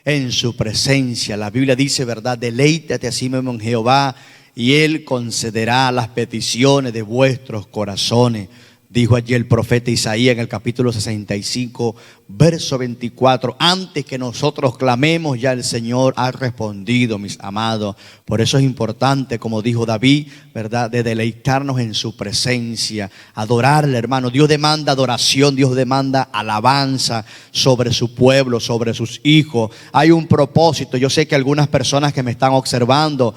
en su presencia. La Biblia dice, ¿verdad? Deleítate así mismo en Jehová y Él concederá las peticiones de vuestros corazones. Dijo allí el profeta Isaías en el capítulo 65, verso 24. Antes que nosotros clamemos, ya el Señor ha respondido, mis amados. Por eso es importante, como dijo David, ¿verdad?, de deleitarnos en su presencia, adorarle, hermano. Dios demanda adoración, Dios demanda alabanza sobre su pueblo, sobre sus hijos. Hay un propósito. Yo sé que algunas personas que me están observando,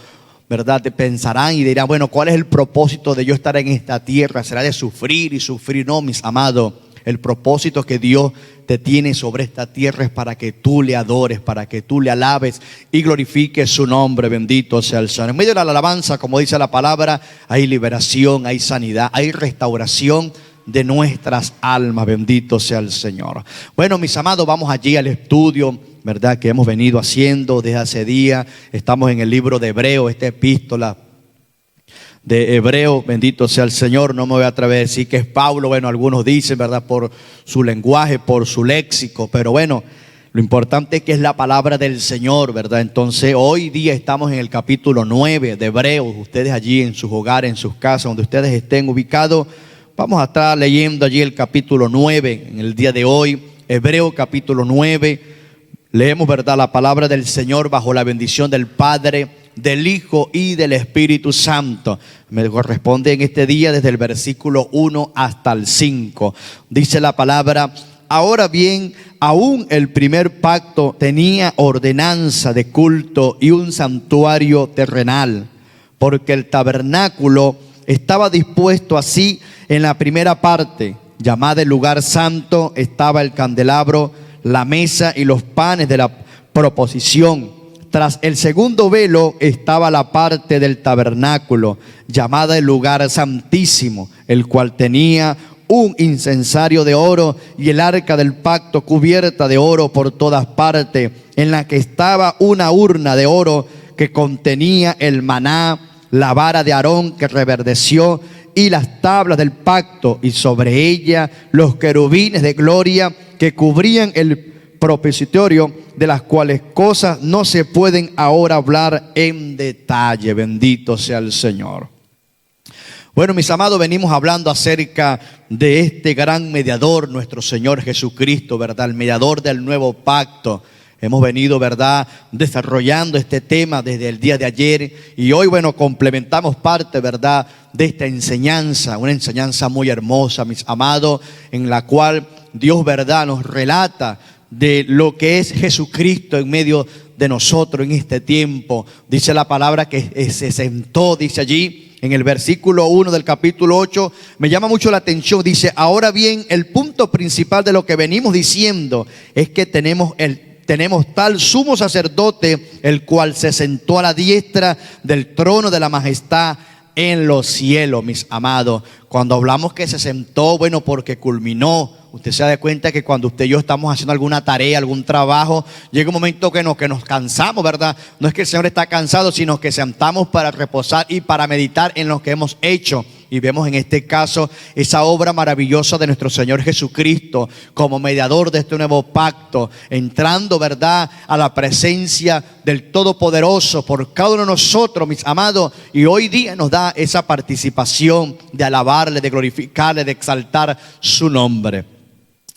¿verdad?, te pensarán y dirán, bueno, ¿cuál es el propósito de yo estar en esta tierra? ¿Será de sufrir y sufrir? No, mis amados, el propósito que Dios te tiene sobre esta tierra es para que tú le adores, para que tú le alabes y glorifiques su nombre. Bendito sea el Señor. En medio de la alabanza, como dice la palabra, hay liberación, hay sanidad, hay restauración de nuestras almas. Bendito sea el Señor. Bueno, mis amados, vamos allí al estudio, ¿verdad?, que hemos venido haciendo desde hace días. Estamos en el libro de Hebreo, esta epístola de Hebreo. Bendito sea el Señor. No me voy a atrever a decir que es Pablo. Bueno, algunos dicen, ¿verdad?, por su lenguaje, por su léxico, pero bueno, lo importante es que es la palabra del Señor, ¿verdad? Entonces, hoy día estamos en el capítulo 9 de Hebreo. Ustedes allí en sus hogares, en sus casas, donde ustedes estén ubicados, vamos a estar leyendo allí el capítulo 9 en el día de hoy. Hebreo capítulo 9. Leemos, ¿verdad?, la palabra del Señor bajo la bendición del Padre, del Hijo y del Espíritu Santo. Me corresponde en este día desde el versículo 1 hasta el 5. Dice la palabra: ahora bien, aún el primer pacto tenía ordenanza de culto y un santuario terrenal, porque el tabernáculo estaba dispuesto así en la primera parte, llamada el lugar santo, estaba el candelabro, la mesa y los panes de la proposición. Tras el segundo velo estaba la parte del tabernáculo, llamada el lugar santísimo, el cual tenía un incensario de oro y el arca del pacto cubierta de oro por todas partes, en la que estaba una urna de oro que contenía el maná, la vara de Aarón que reverdeció y las tablas del pacto, y sobre ella los querubines de gloria que cubrían el propiciatorio, de las cuales cosas no se pueden ahora hablar en detalle. Bendito sea el Señor. Bueno, mis amados, venimos hablando acerca de este gran mediador, nuestro Señor Jesucristo, ¿verdad? El mediador del nuevo pacto. Hemos venido, ¿verdad?, desarrollando este tema desde el día de ayer, y hoy, bueno, complementamos parte, ¿verdad?, de esta enseñanza, una enseñanza muy hermosa, mis amados, en la cual Dios, ¿verdad?, nos relata de lo que es Jesucristo en medio de nosotros en este tiempo. Dice la palabra que se sentó, dice allí en el versículo 1 del capítulo 8, me llama mucho la atención. Dice: ahora bien, el punto principal de lo que venimos diciendo es que tenemos tal sumo sacerdote, el cual se sentó a la diestra del trono de la majestad en los cielos, mis amados. Cuando hablamos que se sentó, bueno, porque culminó. Usted se da cuenta que cuando usted y yo estamos haciendo alguna tarea, algún trabajo, llega un momento que nos cansamos, ¿verdad? No es que el Señor está cansado, sino que sentamos para reposar y para meditar en lo que hemos hecho. Y vemos en este caso esa obra maravillosa de nuestro Señor Jesucristo como mediador de este nuevo pacto, entrando, ¿verdad?, a la presencia del Todopoderoso por cada uno de nosotros, mis amados. Y hoy día nos da esa participación de alabarle, de glorificarle, de exaltar su nombre.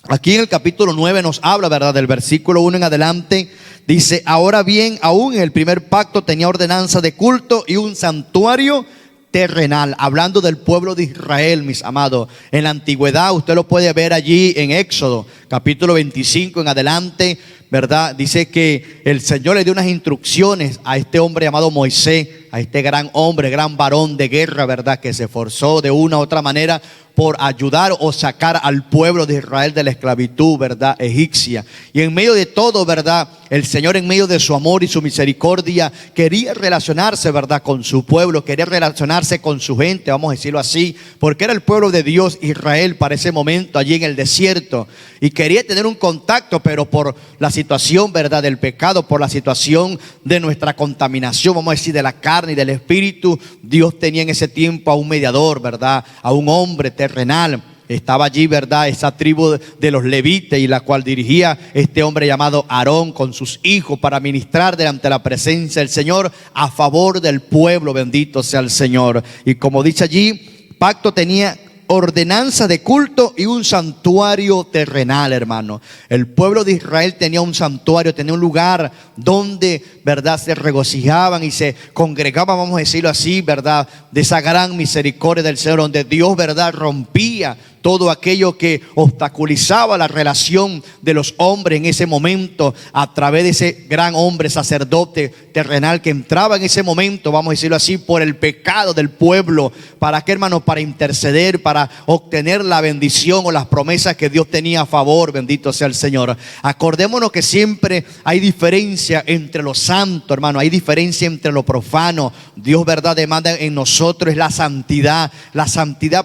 Aquí en el capítulo 9 nos habla, ¿verdad?, del versículo 1 en adelante. Dice: ahora bien, aún en el primer pacto tenía ordenanza de culto y un santuario terrenal, hablando del pueblo de Israel, mis amados. En la antigüedad, usted lo puede ver allí en Éxodo, capítulo 25 en adelante, ¿verdad? Dice que el Señor le dio unas instrucciones a este hombre llamado Moisés, a este gran hombre, gran varón de guerra, ¿verdad?, que se esforzó de una u otra manera por ayudar o sacar al pueblo de Israel de la esclavitud, ¿verdad?, egipcia. Y en medio de todo, ¿verdad?, el Señor, en medio de su amor y su misericordia, quería relacionarse, ¿verdad?, con su pueblo, quería relacionarse con su gente, vamos a decirlo así, porque era el pueblo de Dios, Israel, para ese momento allí en el desierto, y quería tener un contacto, pero por la situación, ¿verdad?, del pecado, por la situación de nuestra contaminación, vamos a decir, de la carne y del espíritu, Dios tenía en ese tiempo a un mediador, ¿verdad?, a un hombre terrenal, Estaba allí, ¿verdad?, esa tribu de los levitas, y la cual dirigía este hombre llamado Aarón con sus hijos para ministrar delante de la presencia del Señor a favor del pueblo. Bendito sea el Señor. Y como dice allí, pacto tenía ordenanza de culto y un santuario terrenal, hermano. El pueblo de Israel tenía un santuario, tenía un lugar donde, ¿verdad?, se regocijaban y se congregaban, vamos a decirlo así, ¿verdad?, de esa gran misericordia del Señor, donde Dios, ¿verdad?, rompía todo aquello que obstaculizaba la relación de los hombres en ese momento, a través de ese gran hombre sacerdote terrenal que entraba en ese momento, vamos a decirlo así, por el pecado del pueblo. ¿Para qué, hermano? Para interceder, para obtener la bendición o las promesas que Dios tenía a favor. Bendito sea el Señor. Acordémonos que siempre hay diferencia entre lo santo, hermano, hay diferencia entre lo profano. Dios, ¿verdad?, demanda en nosotros es la santidad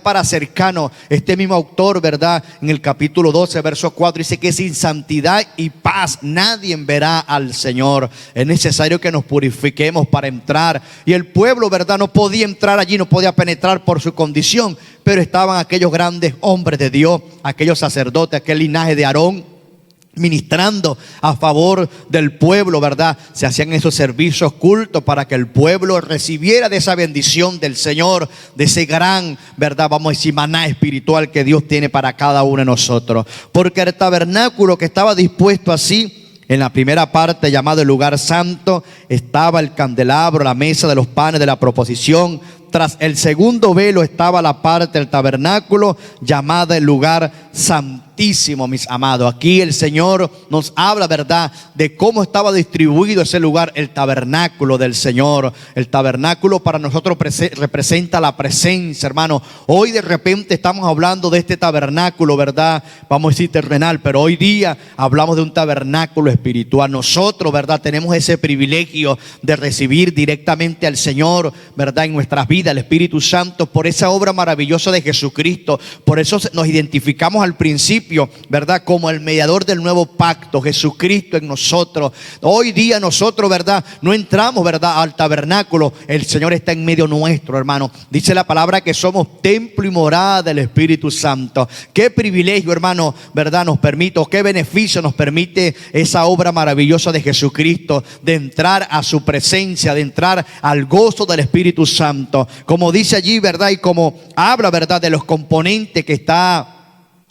para cercano. Este mismo autor, ¿verdad?, en el capítulo 12, verso 4, dice que sin santidad y paz nadie verá al Señor. Es necesario que nos purifiquemos para entrar. Y el pueblo, ¿verdad?, no podía entrar allí, no podía penetrar por su condición, pero estaban aquellos grandes hombres de Dios, aquellos sacerdotes, aquel linaje de Aarón, ministrando a favor del pueblo, ¿verdad? Se hacían esos servicios cultos para que el pueblo recibiera de esa bendición del Señor, de ese gran, ¿verdad?, vamos a decir, maná espiritual que Dios tiene para cada uno de nosotros. Porque el tabernáculo que estaba dispuesto así, en la primera parte, llamado el lugar santo, estaba el candelabro, la mesa de los panes de la proposición. Tras el segundo velo estaba la parte del tabernáculo llamada el lugar santísimo, mis amados. Aquí el Señor nos habla, ¿verdad?, de cómo estaba distribuido ese lugar, el tabernáculo del Señor. El tabernáculo para nosotros representa la presencia, hermano. Hoy de repente estamos hablando de este tabernáculo, ¿verdad?, vamos a decir terrenal, pero hoy día hablamos de un tabernáculo espiritual. Nosotros, ¿verdad?, tenemos ese privilegio de recibir directamente al Señor, ¿verdad?, en nuestras vidas, el Espíritu Santo, por esa obra maravillosa de Jesucristo. Por eso nos identificamos al principio, ¿verdad?, como el mediador del nuevo pacto, Jesucristo en nosotros. Hoy día nosotros, ¿verdad?, no entramos, ¿verdad?, al tabernáculo. El Señor está en medio nuestro, hermano. Dice la palabra que somos templo y morada del Espíritu Santo. Qué privilegio, hermano, ¿verdad?, nos permite, o qué beneficio nos permite esa obra maravillosa de Jesucristo, de entrar a su presencia, de entrar al gozo del Espíritu Santo. Como dice allí, ¿verdad?, y como habla, ¿verdad?, de los componentes que está,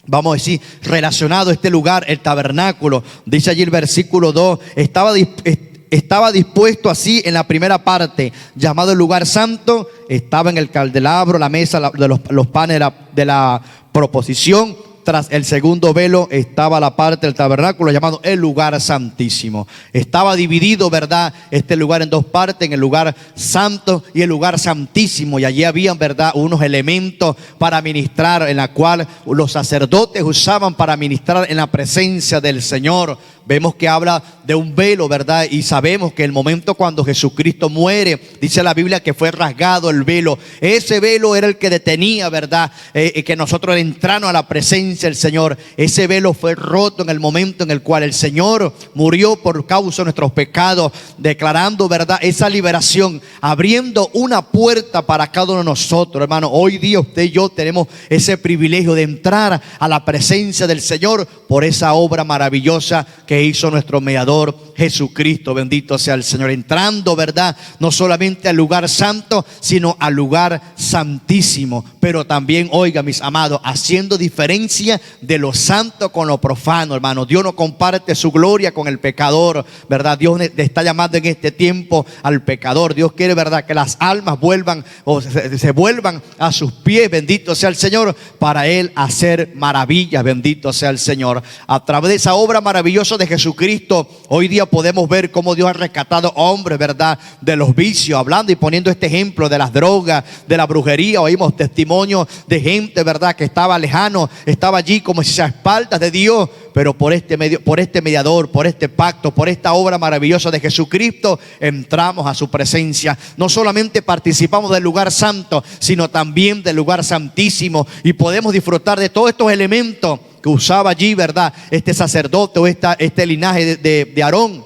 vamos a decir, relacionado a este lugar, el tabernáculo. Dice allí el versículo 2, estaba dispuesto así en la primera parte, llamado el lugar santo, estaba en el candelabro, la mesa de los panes de la proposición. Tras el segundo velo estaba la parte del tabernáculo llamado el lugar santísimo. Estaba dividido, ¿verdad?, este lugar en dos partes, en el lugar santo y el lugar santísimo. Y allí habían, ¿verdad?, unos elementos para ministrar, en la cual los sacerdotes usaban para ministrar en la presencia del Señor. Vemos que habla de un velo, ¿verdad? Y sabemos que el momento cuando Jesucristo muere, dice la Biblia que fue rasgado el velo. Ese velo era el que detenía, ¿verdad?, que nosotros entramos a la presencia del Señor. Ese velo fue roto en el momento en el cual el Señor murió por causa de nuestros pecados, declarando, ¿verdad?, esa liberación, abriendo una puerta para cada uno de nosotros, hermano. Hoy día usted y yo tenemos ese privilegio de entrar a la presencia del Señor por esa obra maravillosa que hizo nuestro mediador Jesucristo. Bendito sea el Señor, entrando, ¿verdad?, no solamente al lugar santo, sino al lugar santísimo. Pero también, oiga, mis amados, haciendo diferencia de lo santo con lo profano, hermano. Dios no comparte su gloria con el pecador, ¿verdad? Dios le está llamando en este tiempo al pecador. Dios quiere, ¿verdad?, que las almas vuelvan o se vuelvan a sus pies, bendito sea el Señor, para Él hacer maravillas. Bendito sea el Señor. A través de esa obra maravillosa de Jesucristo, hoy día podemos ver cómo Dios ha rescatado hombres, ¿verdad?, de los vicios, hablando y poniendo este ejemplo de las drogas, de la brujería. Oímos testimonios de gente, ¿verdad?, que estaba lejano, estaba allí como si a espaldas de Dios, pero por este mediador, por este pacto, por esta obra maravillosa de Jesucristo, entramos a su presencia. No solamente participamos del lugar santo, sino también del lugar santísimo, y podemos disfrutar de todos estos elementos que usaba allí, ¿verdad?, este sacerdote o este linaje de Aarón.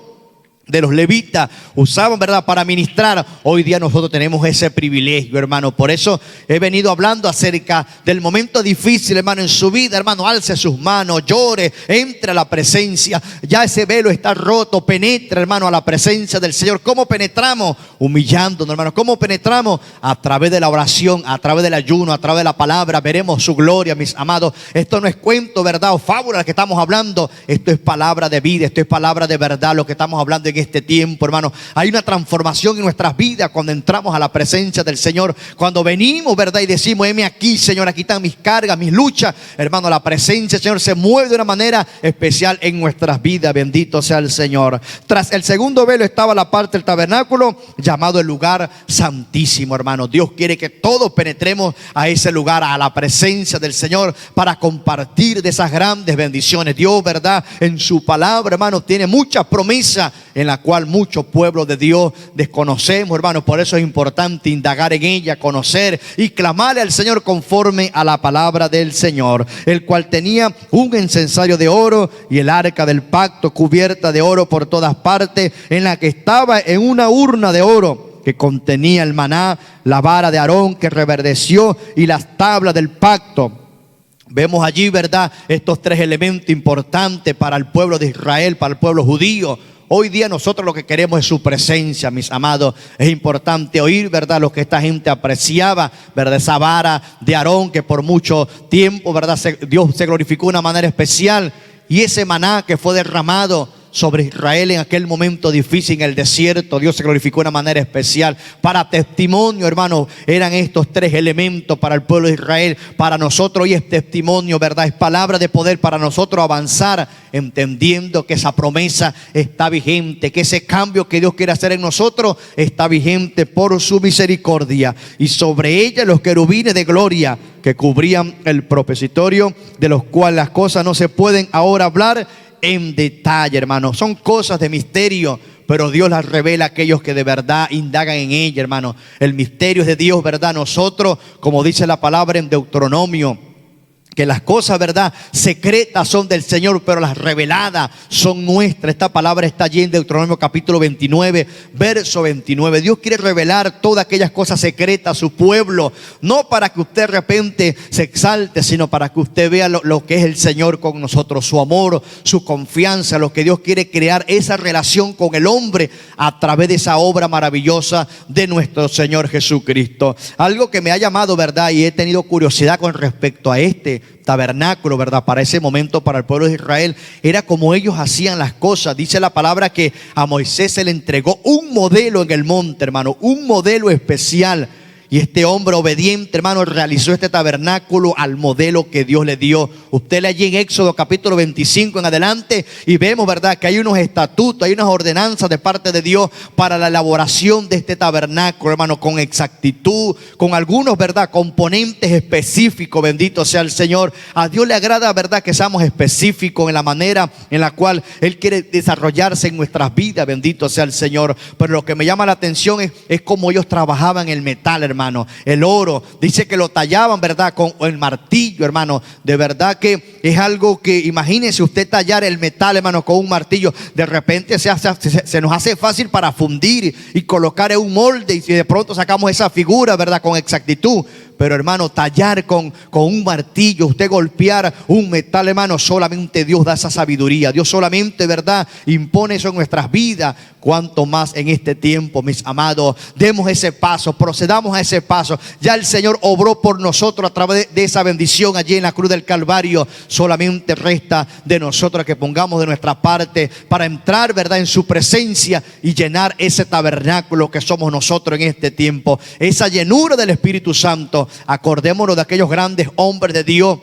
de los levitas, usaban, ¿verdad?, para ministrar. Hoy día nosotros tenemos ese privilegio, hermano. Por eso he venido hablando acerca del momento difícil, hermano, en su vida. Hermano, alce sus manos, llore, entre a la presencia. Ya ese velo está roto, penetra, hermano, a la presencia del Señor. ¿Cómo penetramos? Humillándonos, hermano. ¿Cómo penetramos? A través de la oración, a través del ayuno, a través de la palabra. Veremos su gloria, mis amados. Esto no es cuento, ¿verdad?, o fábula que estamos hablando. Esto es palabra de vida, esto es palabra de verdad, lo que estamos hablando en este tiempo, hermano. Hay una transformación en nuestras vidas cuando entramos a la presencia del Señor, cuando venimos, ¿verdad?, y decimos: heme aquí, Señor, aquí están mis cargas, mis luchas. Hermano, la presencia del Señor se mueve de una manera especial en nuestras vidas. Bendito sea el Señor. Tras el segundo velo estaba la parte del tabernáculo llamado el lugar santísimo, hermano. Dios quiere que todos penetremos a ese lugar, a la presencia del Señor, para compartir de esas grandes bendiciones. Dios, ¿verdad?, en su palabra, hermano, tiene muchas promesas en la cual muchos pueblos de Dios desconocemos, hermanos. Por eso es importante indagar en ella, conocer y clamarle al Señor conforme a la palabra del Señor, el cual tenía un incensario de oro y el arca del pacto cubierta de oro por todas partes, en la que estaba en una urna de oro que contenía el maná, la vara de Aarón que reverdeció y las tablas del pacto. Vemos allí, ¿verdad?, estos tres elementos importantes para el pueblo de Israel, para el pueblo judío. Hoy día nosotros lo que queremos es su presencia, mis amados. Es importante oír, ¿verdad?, lo que esta gente apreciaba, ¿verdad?, esa vara de Aarón que por mucho tiempo, ¿verdad?, Dios se glorificó de una manera especial. Y ese maná que fue derramado sobre Israel en aquel momento difícil en el desierto, Dios se glorificó de una manera especial. Para testimonio, hermano, eran estos tres elementos para el pueblo de Israel. Para nosotros hoy es testimonio, ¿verdad?, es palabra de poder para nosotros avanzar, entendiendo que esa promesa está vigente, que ese cambio que Dios quiere hacer en nosotros está vigente por su misericordia. Y sobre ella los querubines de gloria que cubrían el propiciatorio, de los cuales las cosas no se pueden ahora hablar en detalle, hermano. Son cosas de misterio, pero Dios las revela a aquellos que de verdad indagan en ella, hermano. El misterio es de Dios, ¿verdad? Nosotros, como dice la palabra en Deuteronomio, que las cosas, ¿verdad?, secretas son del Señor, pero las reveladas son nuestras. Esta palabra está allí en Deuteronomio capítulo 29, verso 29. Dios quiere revelar todas aquellas cosas secretas a su pueblo, no para que usted de repente se exalte, sino para que usted vea lo que es el Señor con nosotros, su amor, su confianza, lo que Dios quiere crear, esa relación con el hombre a través de esa obra maravillosa de nuestro Señor Jesucristo. Algo que me ha llamado, ¿verdad?, y he tenido curiosidad con respecto a este tabernáculo, ¿verdad?, para ese momento, para el pueblo de Israel, era como ellos hacían las cosas. Dice la palabra que a Moisés se le entregó un modelo en el monte, hermano, un modelo especial. Y este hombre obediente, hermano, realizó este tabernáculo al modelo que Dios le dio. Usted lee allí en Éxodo capítulo 25 en adelante y vemos, ¿verdad?, que hay unos estatutos, hay unas ordenanzas de parte de Dios para la elaboración de este tabernáculo, hermano, con exactitud, con algunos, ¿verdad?, componentes específicos. Bendito sea el Señor. A Dios le agrada, ¿verdad?, que seamos específicos en la manera en la cual Él quiere desarrollarse en nuestras vidas. Bendito sea el Señor. Pero lo que me llama la atención es cómo ellos trabajaban el metal, hermano. El oro, dice que lo tallaban, ¿verdad?, con el martillo, hermano. De verdad que es algo que, imagínense usted tallar el metal, hermano, con un martillo. De repente se nos hace fácil para fundir y colocar en un molde, y si de pronto sacamos esa figura, ¿verdad?, con exactitud. Pero, hermano, tallar con un martillo, usted golpear un metal, hermano, solamente Dios da esa sabiduría. Dios solamente, ¿verdad?, impone eso en nuestras vidas. Cuanto más en este tiempo, mis amados, demos ese paso, procedamos a ese paso. Ya el Señor obró por nosotros a través de esa bendición allí en la cruz del Calvario. Solamente resta de nosotros que pongamos de nuestra parte para entrar, ¿verdad?, en su presencia y llenar ese tabernáculo que somos nosotros en este tiempo. Esa llenura del Espíritu Santo. Acordémonos de aquellos grandes hombres de Dios.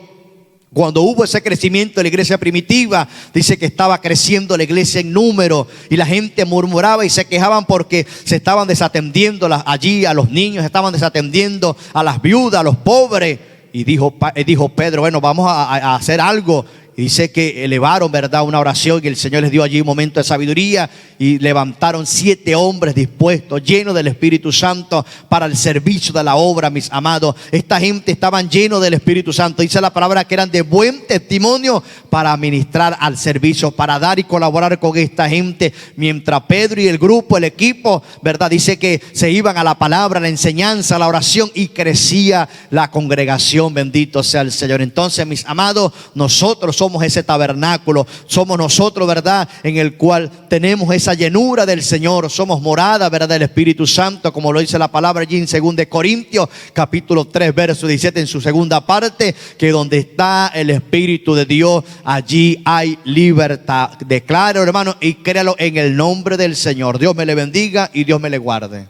Cuando hubo ese crecimiento de la iglesia primitiva, dice que estaba creciendo la iglesia en número y la gente murmuraba y se quejaban porque se estaban desatendiendo allí a los niños, estaban desatendiendo a las viudas, a los pobres. Y dijo Pedro, bueno, vamos a hacer algo. Y Dice que elevaron, ¿verdad?, una oración y el Señor les dio allí un momento de sabiduría y levantaron 7 hombres dispuestos, llenos del Espíritu Santo para el servicio de la obra, mis amados. Esta gente estaban llenos del Espíritu Santo. Dice la palabra que eran de buen testimonio para ministrar al servicio, para dar y colaborar con esta gente. Mientras Pedro y el grupo, el equipo, ¿verdad?, dice que se iban a la palabra, a la enseñanza, a la oración y crecía la congregación. Bendito sea el Señor. Entonces, mis amados, nosotros somos ese tabernáculo, somos nosotros, ¿verdad?, en el cual tenemos esa llenura del Señor, somos morada, ¿verdad?, del Espíritu Santo, como lo dice la palabra allí en 2 Corintios capítulo 3 verso 17 en su segunda parte, que donde está el Espíritu de Dios, allí hay libertad. Declaro, hermano, y créalo en el nombre del Señor. Dios me le bendiga y Dios me le guarde.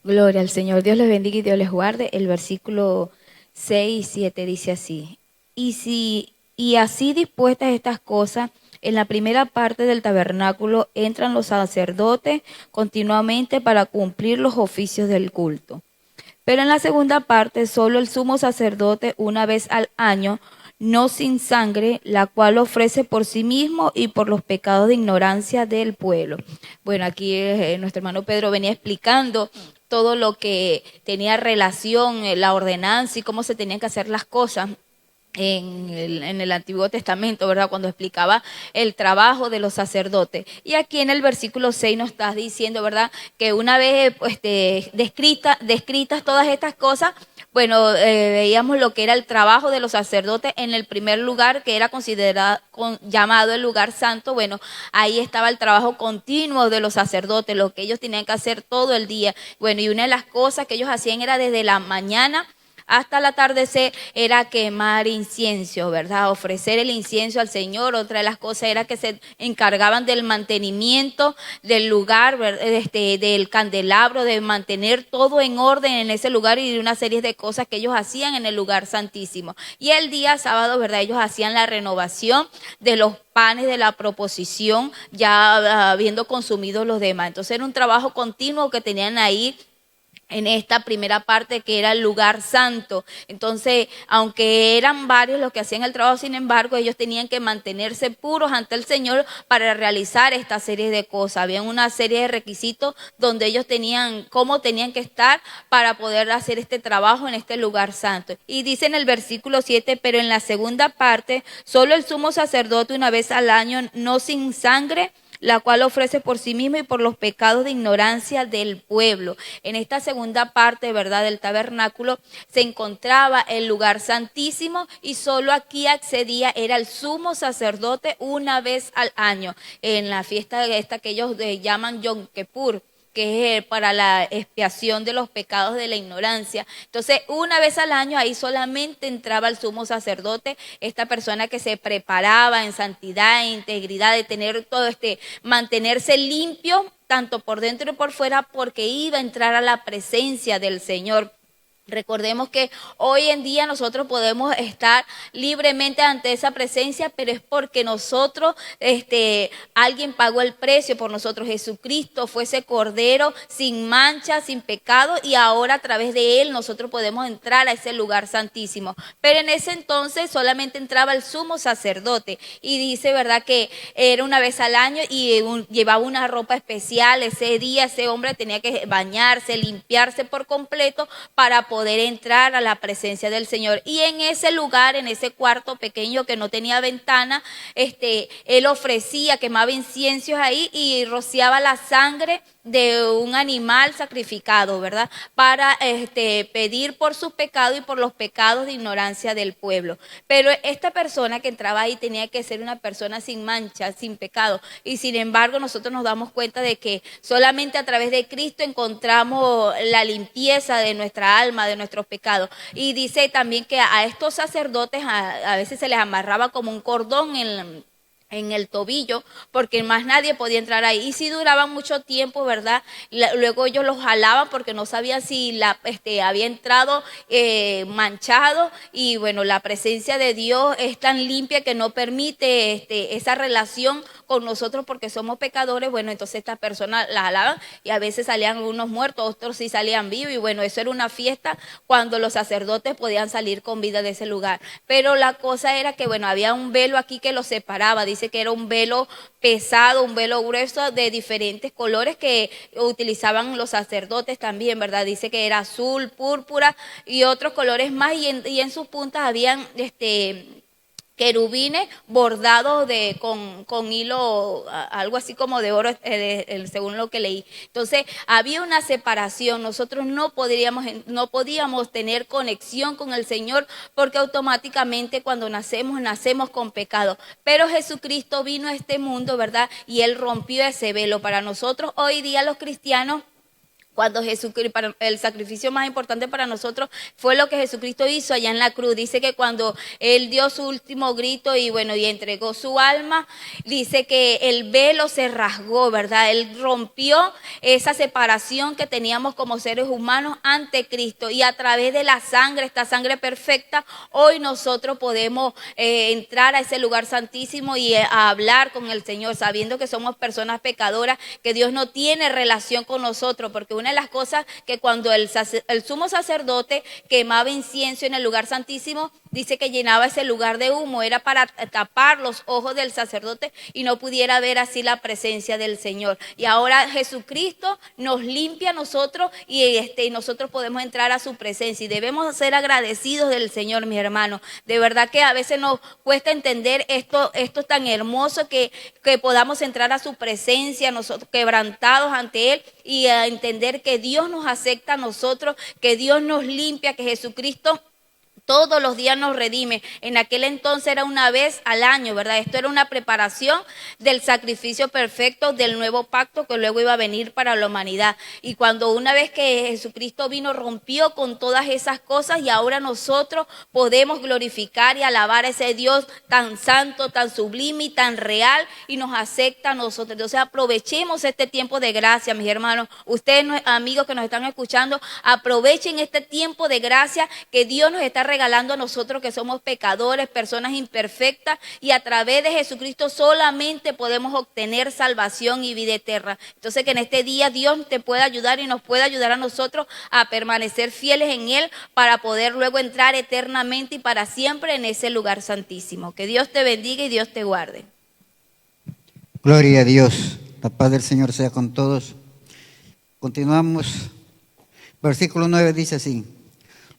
Gloria al Señor. Dios les bendiga y Dios les guarde. El versículo 6 y 7 dice así: y así dispuestas estas cosas, en la primera parte del tabernáculo entran los sacerdotes continuamente para cumplir los oficios del culto. Pero en la segunda parte, solo el sumo sacerdote una vez al año, no sin sangre, la cual ofrece por sí mismo y por los pecados de ignorancia del pueblo. Bueno, aquí nuestro hermano Pedro venía explicando todo lo que tenía relación, la ordenanza y cómo se tenían que hacer las cosas en el Antiguo Testamento, ¿verdad?, cuando explicaba el trabajo de los sacerdotes. Y aquí en el versículo 6 nos está diciendo, ¿verdad?, que una vez descritas todas estas cosas, bueno, veíamos lo que era el trabajo de los sacerdotes en el primer lugar, que era considerado, llamado el lugar santo. Bueno, ahí estaba el trabajo continuo de los sacerdotes, lo que ellos tenían que hacer todo el día. Bueno, y una de las cosas que ellos hacían era desde la mañana hasta el atardecer era quemar incienso, ¿verdad? Ofrecer el incienso al Señor. Otra de las cosas era que se encargaban del mantenimiento del lugar, del candelabro, de mantener todo en orden en ese lugar y de una serie de cosas que ellos hacían en el lugar santísimo. Y el día sábado, ¿verdad?, ellos hacían la renovación de los panes de la proposición, ya habiendo consumido los demás. Entonces era un trabajo continuo que tenían ahí en esta primera parte, que era el lugar santo. Entonces, aunque eran varios los que hacían el trabajo, sin embargo, ellos tenían que mantenerse puros ante el Señor para realizar esta serie de cosas. Había una serie de requisitos donde ellos tenían, cómo tenían que estar para poder hacer este trabajo en este lugar santo. Y dice en el versículo 7, pero en la segunda parte, solo el sumo sacerdote una vez al año, no sin sangre, la cual ofrece por sí mismo y por los pecados de ignorancia del pueblo. En esta segunda parte, ¿verdad?, del tabernáculo se encontraba el lugar santísimo y solo aquí accedía, era el sumo sacerdote una vez al año, en la fiesta esta que ellos llaman Yom Kippur, que es para la expiación de los pecados de la ignorancia. Entonces, una vez al año ahí solamente entraba el sumo sacerdote, esta persona que se preparaba en santidad e integridad, de tener todo mantenerse limpio, tanto por dentro y por fuera, porque iba a entrar a la presencia del Señor. Recordemos que hoy en día nosotros podemos estar libremente ante esa presencia, pero es porque nosotros, alguien pagó el precio por nosotros. Jesucristo fue ese cordero sin mancha, sin pecado, y ahora a través de él nosotros podemos entrar a ese lugar santísimo. Pero en ese entonces solamente entraba el sumo sacerdote, y dice, ¿verdad?, que era una vez al año y llevaba una ropa especial. Ese día ese hombre tenía que bañarse, limpiarse por completo para poder entrar a la presencia del Señor. Y en ese lugar, en ese cuarto pequeño que no tenía ventana, él ofrecía, quemaba inciensos ahí y rociaba la sangre de un animal sacrificado, ¿verdad?, para pedir por sus pecados y por los pecados de ignorancia del pueblo. Pero esta persona que entraba ahí tenía que ser una persona sin mancha, sin pecado. Y sin embargo, nosotros nos damos cuenta de que solamente a través de Cristo encontramos la limpieza de nuestra alma, de nuestros pecados. Y dice también que a estos sacerdotes a veces se les amarraba como un cordón en el tobillo, porque más nadie podía entrar ahí. Y si duraban mucho tiempo, ¿verdad?, luego ellos los jalaban porque no sabían si había entrado manchado. Y bueno, la presencia de Dios es tan limpia que no permite esa relación con nosotros porque somos pecadores, bueno, entonces estas personas las alaban y a veces salían unos muertos, otros sí salían vivos y bueno, eso era una fiesta cuando los sacerdotes podían salir con vida de ese lugar. Pero la cosa era que, bueno, había un velo aquí que los separaba, dice que era un velo pesado, un velo grueso de diferentes colores que utilizaban los sacerdotes también, ¿verdad? Dice que era azul, púrpura y otros colores más y en sus puntas habían querubines bordados con hilo, algo así como de oro, según lo que leí. Entonces, había una separación. Nosotros no podíamos tener conexión con el Señor porque automáticamente cuando nacemos con pecado. Pero Jesucristo vino a este mundo, ¿verdad? Y Él rompió ese velo. Para nosotros, hoy día los cristianos, cuando Jesucristo, el sacrificio más importante para nosotros fue lo que Jesucristo hizo allá en la cruz. Dice que cuando Él dio su último grito y bueno, y entregó su alma, dice que el velo se rasgó, ¿verdad? Él rompió esa separación que teníamos como seres humanos ante Cristo y a través de la sangre, esta sangre perfecta, hoy nosotros podemos entrar a ese lugar santísimo y a hablar con el Señor, sabiendo que somos personas pecadoras, que Dios no tiene relación con nosotros, porque una de las cosas que cuando el sumo sacerdote quemaba incienso en el lugar santísimo, dice que llenaba ese lugar de humo, era para tapar los ojos del sacerdote y no pudiera ver así la presencia del Señor. Y ahora Jesucristo nos limpia a nosotros y nosotros podemos entrar a su presencia y debemos ser agradecidos del Señor, mis hermanos. De verdad que a veces nos cuesta entender esto tan hermoso que podamos entrar a su presencia, nosotros quebrantados ante Él y a entender que Dios nos acepta a nosotros, que Dios nos limpia, que Jesucristo todos los días nos redime. En aquel entonces era una vez al año, ¿verdad? Esto era una preparación del sacrificio perfecto del nuevo pacto que luego iba a venir para la humanidad. Y cuando una vez que Jesucristo vino, rompió con todas esas cosas y ahora nosotros podemos glorificar y alabar a ese Dios tan santo, tan sublime y tan real y nos acepta a nosotros. Entonces aprovechemos este tiempo de gracia, mis hermanos. Ustedes, amigos que nos están escuchando, aprovechen este tiempo de gracia que Dios nos está regalando a nosotros que somos pecadores, personas imperfectas y a través de Jesucristo solamente podemos obtener salvación y vida eterna. Entonces que en este día Dios te pueda ayudar y nos pueda ayudar a nosotros a permanecer fieles en Él para poder luego entrar eternamente y para siempre en ese lugar santísimo. Que Dios te bendiga y Dios te guarde. Gloria a Dios. La paz del Señor sea con todos. Continuamos. Versículo 9 dice así: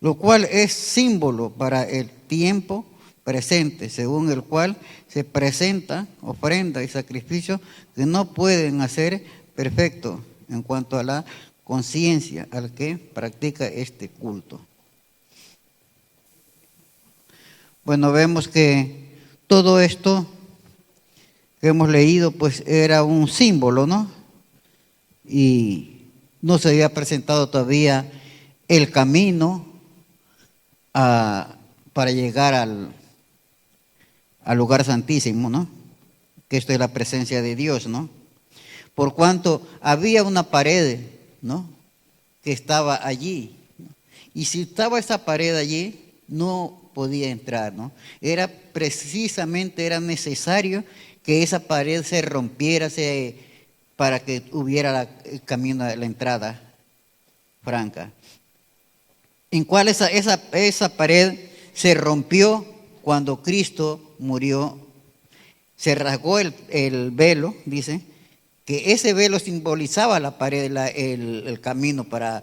lo cual es símbolo para el tiempo presente, según el cual se presenta ofrenda y sacrificio que no pueden hacer perfecto en cuanto a la conciencia al que practica este culto. Bueno, vemos que todo esto que hemos leído pues era un símbolo, ¿no? Y no se había presentado todavía el camino para llegar al lugar santísimo, ¿no? Que esto es la presencia de Dios, ¿no? Por cuanto había una pared, ¿no? Que estaba allí, ¿no? Y si estaba esa pared allí, no podía entrar, ¿no? Era necesario que esa pared se rompiera para que hubiera el camino de la entrada franca. En cual esa pared se rompió cuando Cristo murió, se rasgó el velo, dice, que ese velo simbolizaba la pared, el camino para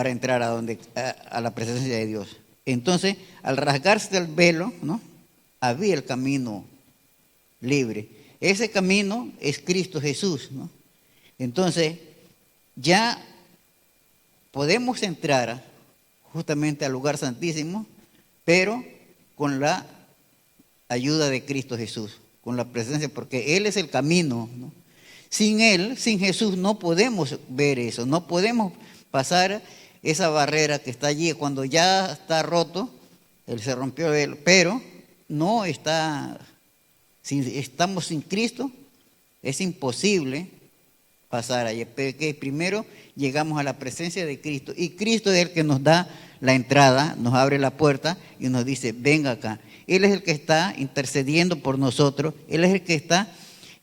entrar a la presencia de Dios. Entonces, al rasgarse el velo, ¿no? Había el camino libre. Ese camino es Cristo Jesús, ¿no? Entonces, ya podemos entrar justamente al lugar santísimo, pero con la ayuda de Cristo Jesús, con la presencia, porque Él es el camino, ¿no? Sin Él, sin Jesús, no podemos ver eso, no podemos pasar esa barrera que está allí. Cuando ya está roto, Él se rompió el velo, pero no está, si estamos sin Cristo, es imposible pasar allí, porque primero llegamos a la presencia de Cristo y Cristo es el que nos da la entrada, nos abre la puerta y nos dice: venga acá. Él es el que está intercediendo por nosotros, Él es el que está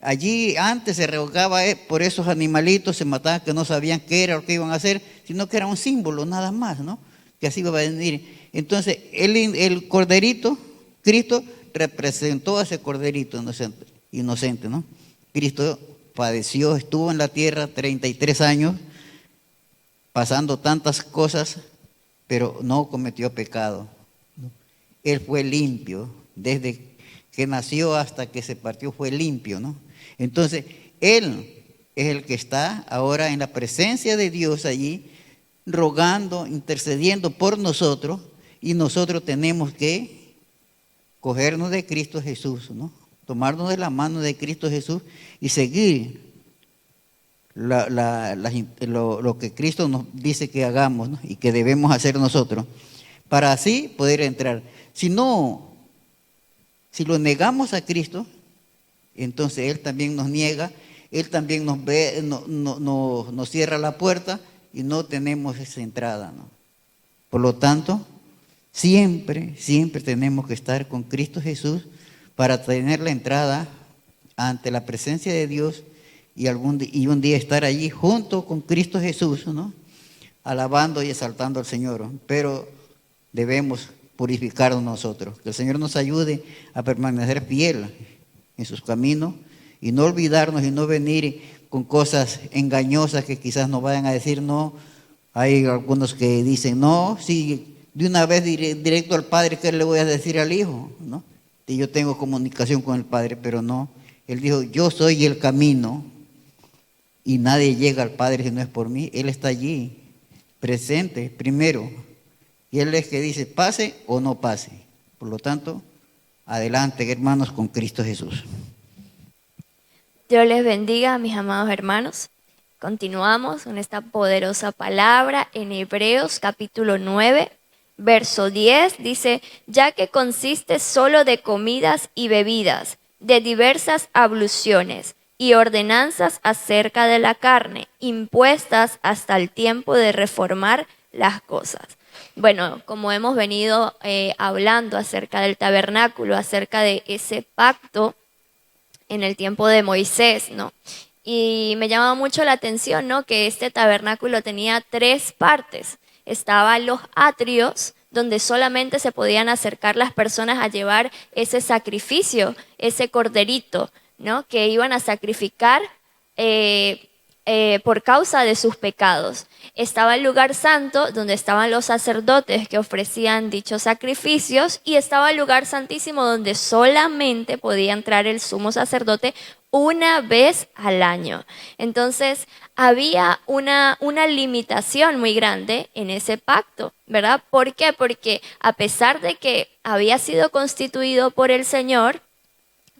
allí antes se rehogaba por esos animalitos, se mataban que no sabían qué era lo que iban a hacer, sino que era un símbolo nada más, ¿no? Que así iba a venir. Entonces, el corderito, Cristo representó a ese corderito inocente, ¿no? Cristo padeció, estuvo en la tierra 33 años, pasando tantas cosas, pero no cometió pecado. Él fue limpio, desde que nació hasta que se partió fue limpio, ¿no? Entonces, Él es el que está ahora en la presencia de Dios allí, rogando, intercediendo por nosotros, y nosotros tenemos que cogernos de Cristo Jesús, ¿no? Tomarnos de la mano de Cristo Jesús y seguir lo que Cristo nos dice que hagamos, ¿no? Y que debemos hacer nosotros, para así poder entrar. Si lo negamos a Cristo, entonces Él también nos niega, Él también nos ve, nos cierra la puerta y no tenemos esa entrada, ¿no? Por lo tanto, siempre tenemos que estar con Cristo Jesús para tener la entrada ante la presencia de Dios y un día estar allí junto con Cristo Jesús, ¿no? Alabando y exaltando al Señor. Pero debemos purificarnos nosotros. Que el Señor nos ayude a permanecer fiel en sus caminos y no olvidarnos y no venir con cosas engañosas que quizás nos vayan a decir no. Hay algunos que dicen no, si de una vez directo al Padre, ¿qué le voy a decir al Hijo? ¿No? Y yo tengo comunicación con el Padre, pero no. Él dijo, yo soy el camino y nadie llega al Padre si no es por mí. Él está allí, presente, primero. Y Él es que dice, pase o no pase. Por lo tanto, adelante, hermanos, con Cristo Jesús. Dios les bendiga, mis amados hermanos. Continuamos con esta poderosa palabra en Hebreos capítulo 9, verso 10. Dice, ya que consiste solo de comidas y bebidas, de diversas abluciones y ordenanzas acerca de la carne, impuestas hasta el tiempo de reformar las cosas. Bueno, como hemos venido hablando acerca del tabernáculo, acerca de ese pacto en el tiempo de Moisés, ¿no? Y me llama mucho la atención, ¿no? Que este tabernáculo tenía 3 partes. Estaban los atrios, donde solamente se podían acercar las personas a llevar ese sacrificio, ese corderito, ¿no? Que iban a sacrificar por causa de sus pecados. Estaba el lugar santo, donde estaban los sacerdotes que ofrecían dichos sacrificios, y estaba el lugar santísimo, donde solamente podía entrar el sumo sacerdote una vez al año. Entonces, había una limitación muy grande en ese pacto, ¿verdad? ¿Por qué? Porque a pesar de que había sido constituido por el Señor,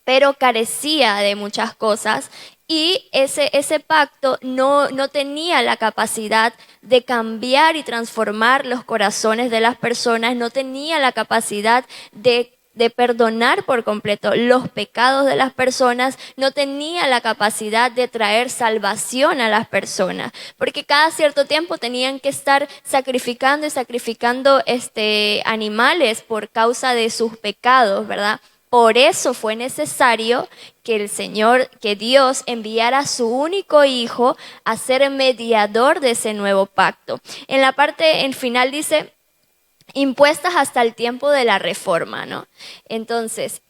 pero carecía de muchas cosas, y ese pacto no tenía la capacidad de cambiar y transformar los corazones de las personas, no tenía la capacidad de perdonar por completo los pecados de las personas, no tenía la capacidad de traer salvación a las personas, porque cada cierto tiempo tenían que estar sacrificando animales por causa de sus pecados, ¿verdad? Por eso fue necesario que Dios enviara a su único hijo a ser mediador de ese nuevo pacto. En la parte final dice, impuestas hasta el tiempo de la reforma, ¿no? Entonces,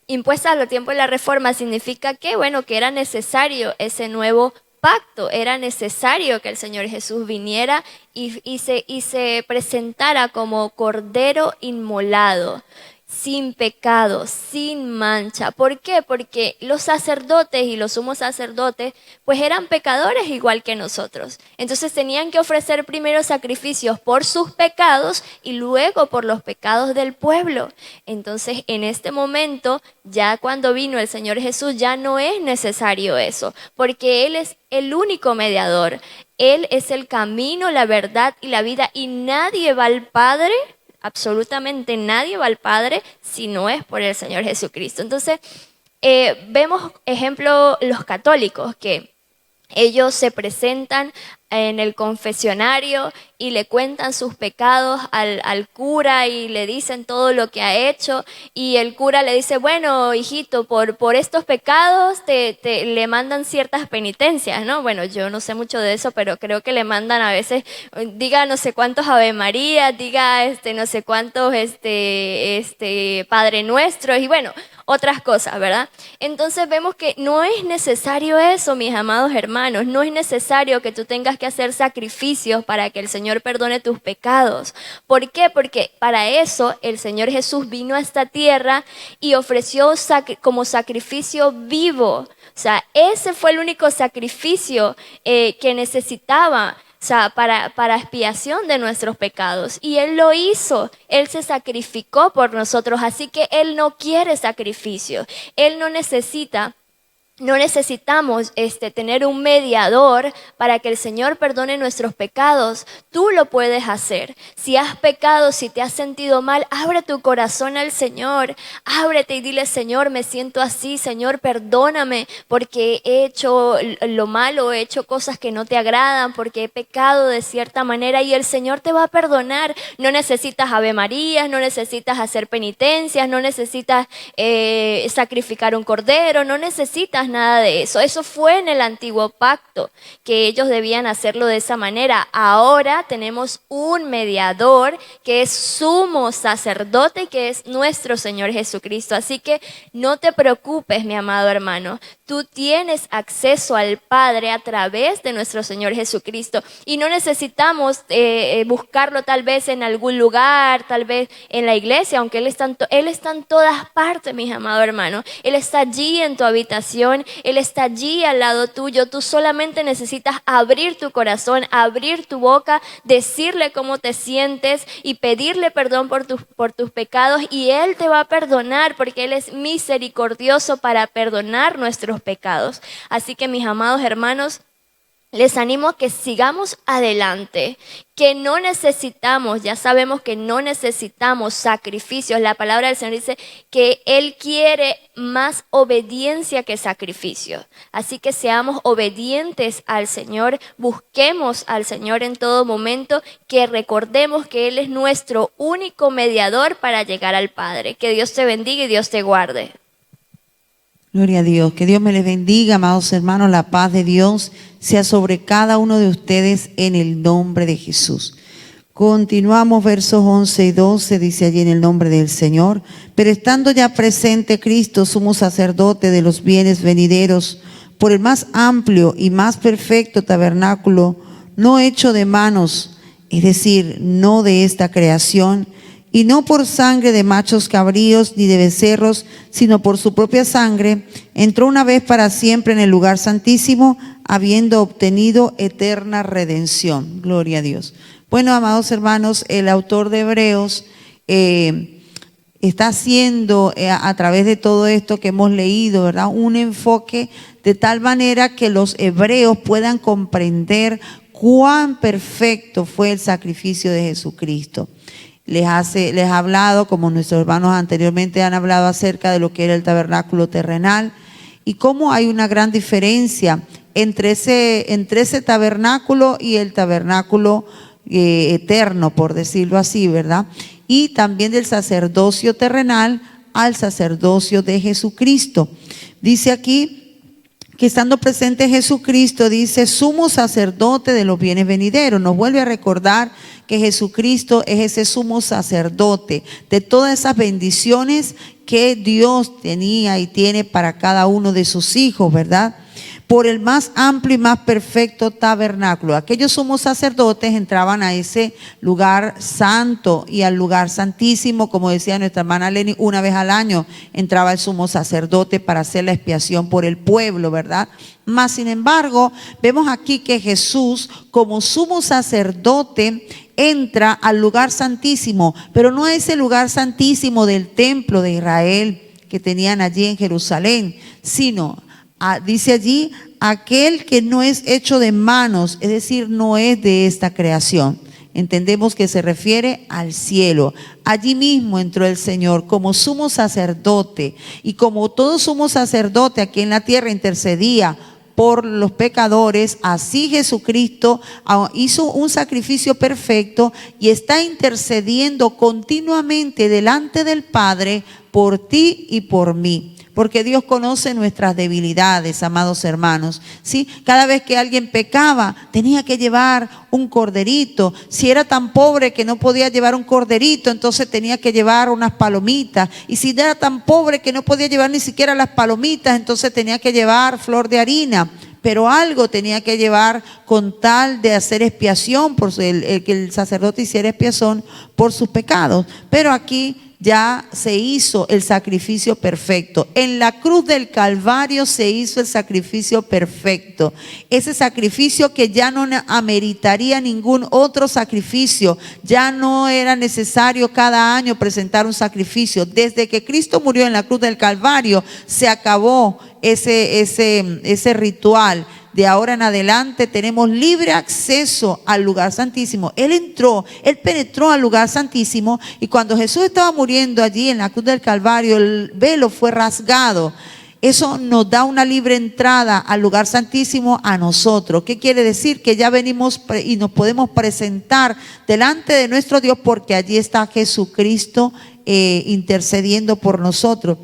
impuestas al tiempo de la reforma significa que, bueno, que era necesario ese nuevo pacto, era necesario que el Señor Jesús viniera y se presentara como cordero inmolado, sin pecado, sin mancha. ¿Por qué? Porque los sacerdotes y los sumos sacerdotes pues eran pecadores igual que nosotros. Entonces tenían que ofrecer primero sacrificios por sus pecados y luego por los pecados del pueblo. Entonces en este momento, ya cuando vino el Señor Jesús, ya no es necesario eso, porque Él es el único mediador. Él es el camino, la verdad y la vida, y nadie va al Padre, absolutamente nadie va al Padre si no es por el Señor Jesucristo. Entonces, vemos, ejemplo, los católicos, que ellos se presentan en el confesionario y le cuentan sus pecados al cura y le dicen todo lo que ha hecho, y el cura le dice, bueno, hijito, por estos pecados le mandan ciertas penitencias, ¿no? Bueno, yo no sé mucho de eso, pero creo que le mandan a veces, diga no sé cuántos Ave María, diga no sé cuántos Padre Nuestro, y bueno, otras cosas, ¿verdad? Entonces vemos que no es necesario eso, mis amados hermanos, no es necesario que tú tengas que hacer sacrificios para que el Señor perdone tus pecados. ¿Por qué? Porque para eso el Señor Jesús vino a esta tierra y ofreció como sacrificio vivo. O sea, ese fue el único sacrificio que necesitaba. O sea, para expiación de nuestros pecados. Y Él lo hizo, Él se sacrificó por nosotros, así que Él no quiere sacrificio. Él no necesitamos tener un mediador para que el Señor perdone nuestros pecados. Tú lo puedes hacer. Si has pecado, si te has sentido mal, abre tu corazón al Señor. Ábrete y dile, Señor, me siento así. Señor, perdóname porque he hecho lo malo, he hecho cosas que no te agradan, porque he pecado de cierta manera, y el Señor te va a perdonar. No necesitas Ave Marías, no necesitas hacer penitencias, no necesitas sacrificar un cordero, no necesitas nada de eso. Eso fue en el antiguo pacto, que ellos debían hacerlo de esa manera. Ahora tenemos un mediador que es sumo sacerdote, que es nuestro Señor Jesucristo. Así que no te preocupes, mi amado hermano. Tú tienes acceso al Padre a través de nuestro Señor Jesucristo, y no necesitamos buscarlo tal vez en algún lugar, tal vez en la iglesia, aunque Él está en todas partes, mis amados hermanos. Él está allí en tu habitación, Él está allí al lado tuyo. Tú solamente necesitas abrir tu corazón, abrir tu boca, decirle cómo te sientes y pedirle perdón por tus pecados, y Él te va a perdonar, porque Él es misericordioso para perdonar nuestros pecados. Así que, mis amados hermanos, les animo a que sigamos adelante, que no necesitamos, ya sabemos que no necesitamos sacrificios. La palabra del Señor dice que Él quiere más obediencia que sacrificio. Así que seamos obedientes al Señor, busquemos al Señor en todo momento, que recordemos que Él es nuestro único mediador para llegar al Padre. Que Dios te bendiga y Dios te guarde. Gloria a Dios. Que Dios me les bendiga, amados hermanos. La paz de Dios sea sobre cada uno de ustedes en el nombre de Jesús. Continuamos, versos 11 y 12, dice allí en el nombre del Señor. Pero estando ya presente Cristo, sumo sacerdote de los bienes venideros, por el más amplio y más perfecto tabernáculo, no hecho de manos, es decir, no de esta creación, y no por sangre de machos cabríos ni de becerros, sino por su propia sangre, entró una vez para siempre en el lugar santísimo, habiendo obtenido eterna redención. Gloria a Dios. Bueno, amados hermanos, el autor de Hebreos está haciendo a través de todo esto que hemos leído, ¿verdad?, un enfoque de tal manera que los hebreos puedan comprender cuán perfecto fue el sacrificio de Jesucristo. Les ha hablado, como nuestros hermanos anteriormente han hablado, acerca de lo que era el tabernáculo terrenal y cómo hay una gran diferencia entre ese tabernáculo y el tabernáculo eterno, por decirlo así, ¿verdad? Y también del sacerdocio terrenal al sacerdocio de Jesucristo. Dice aquí que estando presente Jesucristo, dice, sumo sacerdote de los bienes venideros. Nos vuelve a recordar que Jesucristo es ese sumo sacerdote de todas esas bendiciones que Dios tenía y tiene para cada uno de sus hijos, ¿verdad? Por el más amplio y más perfecto tabernáculo. Aquellos sumos sacerdotes entraban a ese lugar santo y al lugar santísimo, como decía nuestra hermana Lenny, una vez al año entraba el sumo sacerdote para hacer la expiación por el pueblo, ¿verdad? Mas, sin embargo, vemos aquí que Jesús, como sumo sacerdote, entra al lugar santísimo, pero no a ese lugar santísimo del templo de Israel que tenían allí en Jerusalén, sino dice allí, aquel que no es hecho de manos, es decir, no es de esta creación. Entendemos que se refiere al cielo. Allí mismo entró el Señor como sumo sacerdote, y como todo sumo sacerdote aquí en la tierra intercedía por los pecadores, así Jesucristo hizo un sacrificio perfecto y está intercediendo continuamente delante del Padre por ti y por mí. Porque Dios conoce nuestras debilidades, amados hermanos, ¿sí? Cada vez que alguien pecaba, tenía que llevar un corderito. Si era tan pobre que no podía llevar un corderito, entonces tenía que llevar unas palomitas. Y si era tan pobre que no podía llevar ni siquiera las palomitas, entonces tenía que llevar flor de harina. Pero algo tenía que llevar con tal de hacer expiación, que el sacerdote hiciera expiación por sus pecados. Pero aquí ya se hizo el sacrificio perfecto. En la cruz del Calvario se hizo el sacrificio perfecto. Ese sacrificio que ya no ameritaría ningún otro sacrificio. Ya no era necesario cada año presentar un sacrificio. Desde que Cristo murió en la cruz del Calvario, se acabó ese ritual. De ahora en adelante tenemos libre acceso al lugar santísimo. Él penetró al lugar santísimo, y cuando Jesús estaba muriendo allí en la cruz del Calvario, el velo fue rasgado. Eso nos da una libre entrada al lugar santísimo a nosotros. ¿Qué quiere decir? Que ya venimos y nos podemos presentar delante de nuestro Dios, porque allí está Jesucristo intercediendo por nosotros.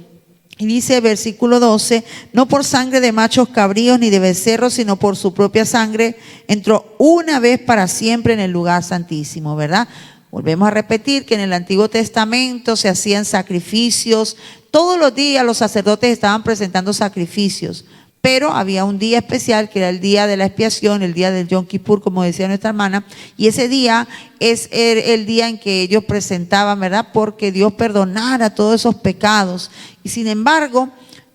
Y dice versículo 12, no por sangre de machos cabríos ni de becerros, sino por su propia sangre, entró una vez para siempre en el lugar santísimo, ¿verdad? Volvemos a repetir que en el Antiguo Testamento se hacían sacrificios. Todos los días los sacerdotes estaban presentando sacrificios, pero había un día especial que era el día de la expiación, el día del Yom Kippur, como decía nuestra hermana, y ese día es el día en que ellos presentaban, ¿verdad? Porque Dios perdonara todos esos pecados. Y sin embargo,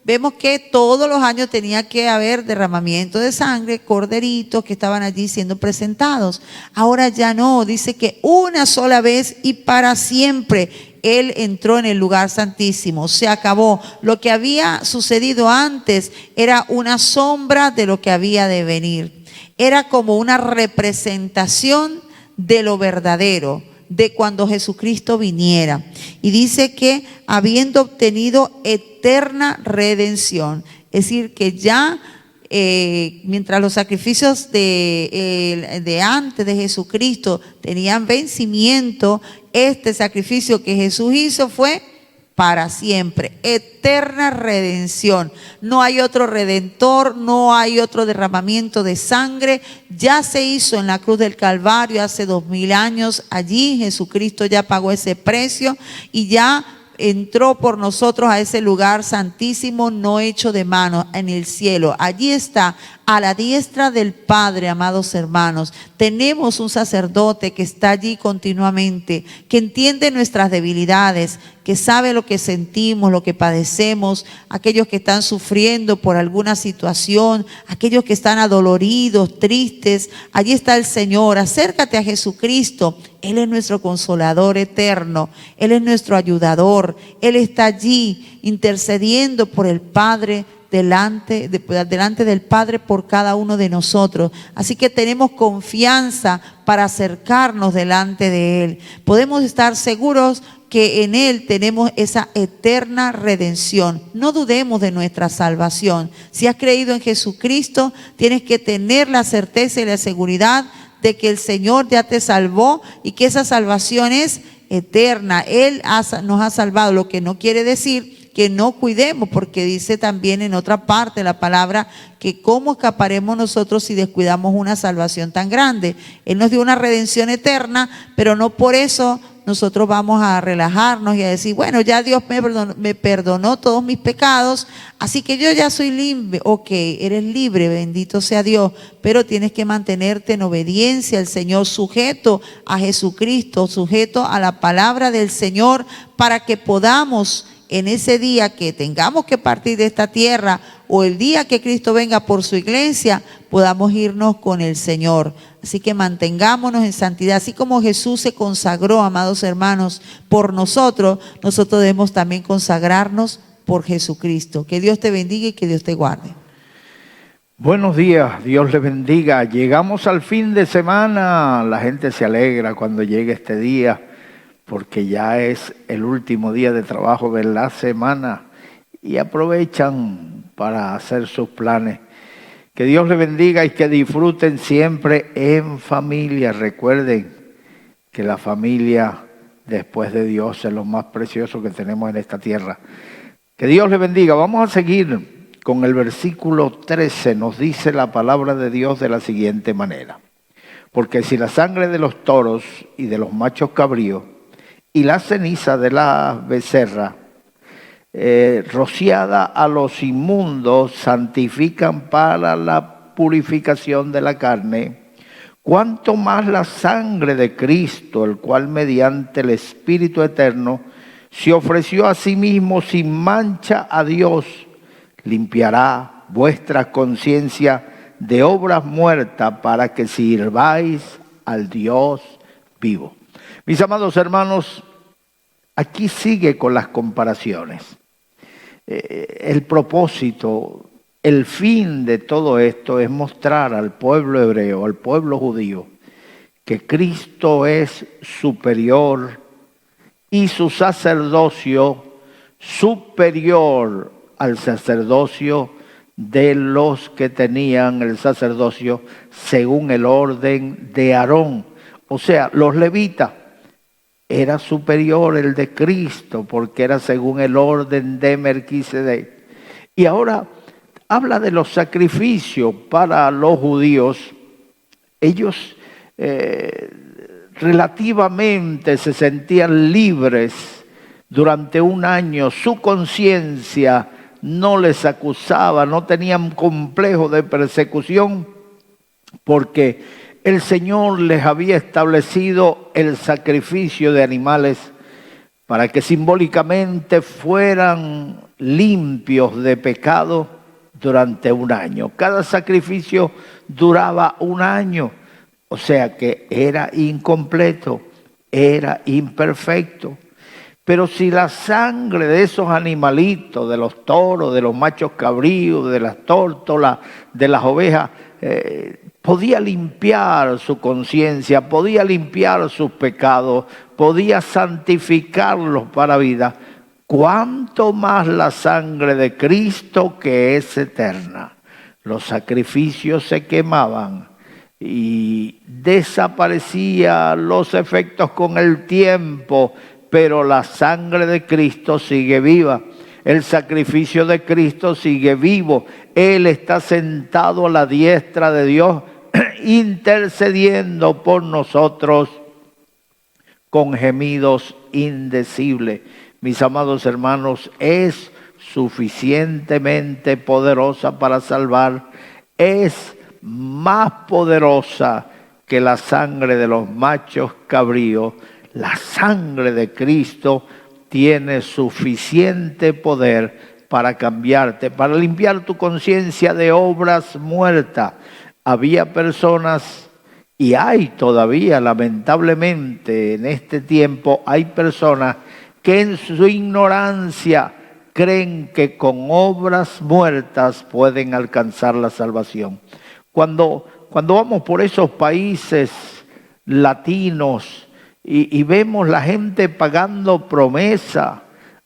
vemos que todos los años tenía que haber derramamiento de sangre, corderitos que estaban allí siendo presentados. Ahora ya no, dice que una sola vez y para siempre Él entró en el lugar santísimo. Se acabó. Lo que había sucedido antes era una sombra de lo que había de venir. Era como una representación de lo verdadero, de cuando Jesucristo viniera. Y dice que habiendo obtenido eterna redención, es decir, que ya mientras los sacrificios de antes de Jesucristo tenían vencimiento, este sacrificio que Jesús hizo fue para siempre, eterna redención. No hay otro redentor, no hay otro derramamiento de sangre. Ya se hizo en la cruz del Calvario hace 2000 años. Allí Jesucristo ya pagó ese precio y ya entró por nosotros a ese lugar santísimo, no hecho de mano, en el cielo. Allí está, a la diestra del Padre, amados hermanos. Tenemos un sacerdote que está allí continuamente, que entiende nuestras debilidades, que sabe lo que sentimos, lo que padecemos, aquellos que están sufriendo por alguna situación, aquellos que están adoloridos, tristes. Allí está el Señor. Acércate a Jesucristo. Él es nuestro consolador eterno. Él es nuestro ayudador. Él está allí intercediendo por el Padre, delante del Padre por cada uno de nosotros. Así que tenemos confianza para acercarnos delante de Él. Podemos estar seguros que en Él tenemos esa eterna redención. No dudemos de nuestra salvación. Si has creído en Jesucristo, tienes que tener la certeza y la seguridad de que el Señor ya te salvó y que esa salvación es eterna. Él nos ha salvado, lo que no quiere decir que no cuidemos, porque dice también en otra parte la palabra que cómo escaparemos nosotros si descuidamos una salvación tan grande. Él nos dio una redención eterna, pero no por eso nosotros vamos a relajarnos y a decir, bueno, ya Dios me perdonó todos mis pecados, así que yo ya soy libre. Ok, eres libre, bendito sea Dios, pero tienes que mantenerte en obediencia al Señor, sujeto a Jesucristo, sujeto a la palabra del Señor, para que podamos en ese día que tengamos que partir de esta tierra, o el día que Cristo venga por su iglesia, podamos irnos con el Señor. Así que mantengámonos en santidad. Así como Jesús se consagró, amados hermanos, por nosotros, nosotros debemos también consagrarnos por Jesucristo. Que Dios te bendiga y que Dios te guarde. Buenos días, Dios les bendiga. Llegamos al fin de semana. La gente se alegra cuando llegue este día, porque ya es el último día de trabajo de la semana y aprovechan para hacer sus planes. Que Dios les bendiga y que disfruten siempre en familia. Recuerden que la familia después de Dios es lo más precioso que tenemos en esta tierra. Que Dios les bendiga. Vamos a seguir con el versículo 13. Nos dice la palabra de Dios de la siguiente manera. Porque si la sangre de los toros y de los machos cabríos y la ceniza de la becerra rociada a los inmundos santifican para la purificación de la carne, cuánto más la sangre de Cristo, el cual mediante el Espíritu Eterno se ofreció a sí mismo sin mancha a Dios, limpiará vuestra conciencia de obras muertas para que sirváis al Dios vivo. Mis amados hermanos, aquí sigue con las comparaciones. El propósito, el fin de todo esto es mostrar al pueblo hebreo, al pueblo judío, que Cristo es superior y su sacerdocio superior al sacerdocio de los que tenían el sacerdocio según el orden de Aarón. O sea, los levitas. Era superior el de Cristo porque era según el orden de Melquisedec. Y ahora habla de los sacrificios para los judíos. Ellos relativamente se sentían libres durante un año. Su conciencia no les acusaba, no tenían complejo de persecución porque el Señor les había establecido el sacrificio de animales para que simbólicamente fueran limpios de pecado durante un año. Cada sacrificio duraba un año, o sea que era incompleto, era imperfecto. Pero si la sangre de esos animalitos, de los toros, de los machos cabríos, de las tórtolas, de las ovejas, podía limpiar su conciencia, podía limpiar sus pecados, podía santificarlos para vida, cuánto más la sangre de Cristo que es eterna. Los sacrificios se quemaban y desaparecían los efectos con el tiempo, pero la sangre de Cristo sigue viva. El sacrificio de Cristo sigue vivo. Él está sentado a la diestra de Dios, intercediendo por nosotros con gemidos indecibles. Mis amados hermanos, es suficientemente poderosa para salvar. Es más poderosa que la sangre de los machos cabríos. La sangre de Cristo tiene suficiente poder para cambiarte, para limpiar tu conciencia de obras muertas. Había personas, y hay todavía, lamentablemente, en este tiempo, hay personas que en su ignorancia creen que con obras muertas pueden alcanzar la salvación. Cuando vamos por esos países latinos, y vemos la gente pagando promesa,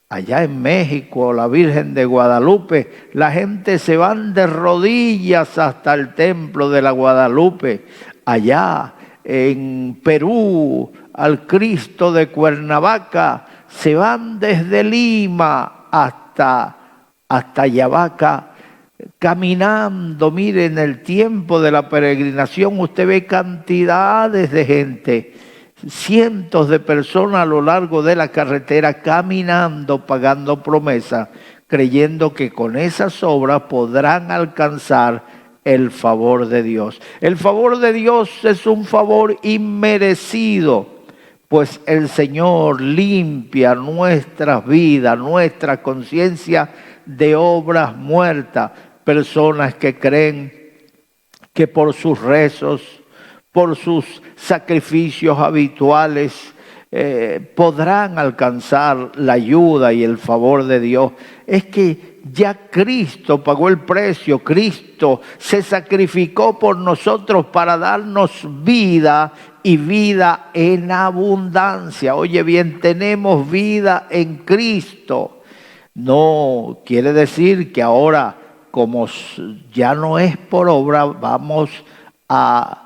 allá en México, la Virgen de Guadalupe, la gente se van de rodillas hasta el templo de la Guadalupe. Allá en Perú, al Cristo de Cuernavaca, se van desde Lima hasta Ayabaca, caminando. Miren, en el tiempo de la peregrinación usted ve cantidades de gente, cientos de personas a lo largo de la carretera caminando, pagando promesa, creyendo que con esas obras podrán alcanzar el favor de Dios. El favor de Dios es un favor inmerecido, pues el Señor limpia nuestras vidas, nuestra conciencia de obras muertas. Personas que creen que por sus rezos, por sus sacrificios habituales, podrán alcanzar la ayuda y el favor de Dios. Es que ya Cristo pagó el precio, Cristo se sacrificó por nosotros para darnos vida y vida en abundancia. Oye bien, tenemos vida en Cristo. No quiere decir que ahora como ya no es por obra, vamos a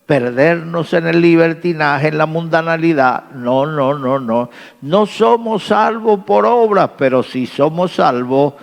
perdernos en el libertinaje, en la mundanalidad. No, no, no, no. No somos salvos por obras, pero sí somos salvos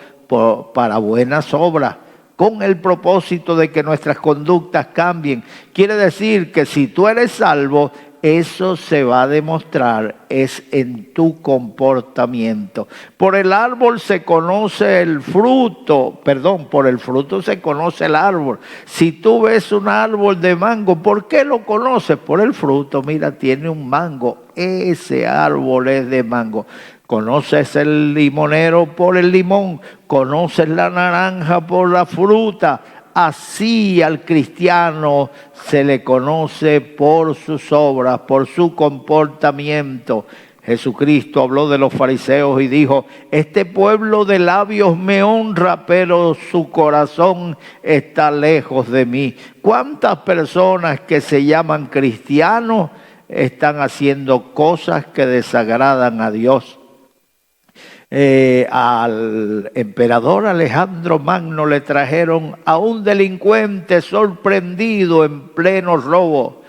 para buenas obras, con el propósito de que nuestras conductas cambien. Quiere decir que si tú eres salvo, eso se va a demostrar es en tu comportamiento. Por el árbol se conoce el fruto, por el fruto se conoce el árbol. Si tú ves un árbol de mango, ¿por qué lo conoces? Por el fruto. Mira, tiene un mango, ese árbol es de mango. Conoces el limonero por el limón, conoces la naranja por la fruta. Así al cristiano se le conoce por sus obras, por su comportamiento. Jesucristo habló de los fariseos y dijo: este pueblo de labios me honra, pero su corazón está lejos de mí. ¿Cuántas personas que se llaman cristianos están haciendo cosas que desagradan a Dios? Al emperador Alejandro Magno le trajeron a un delincuente sorprendido en pleno robo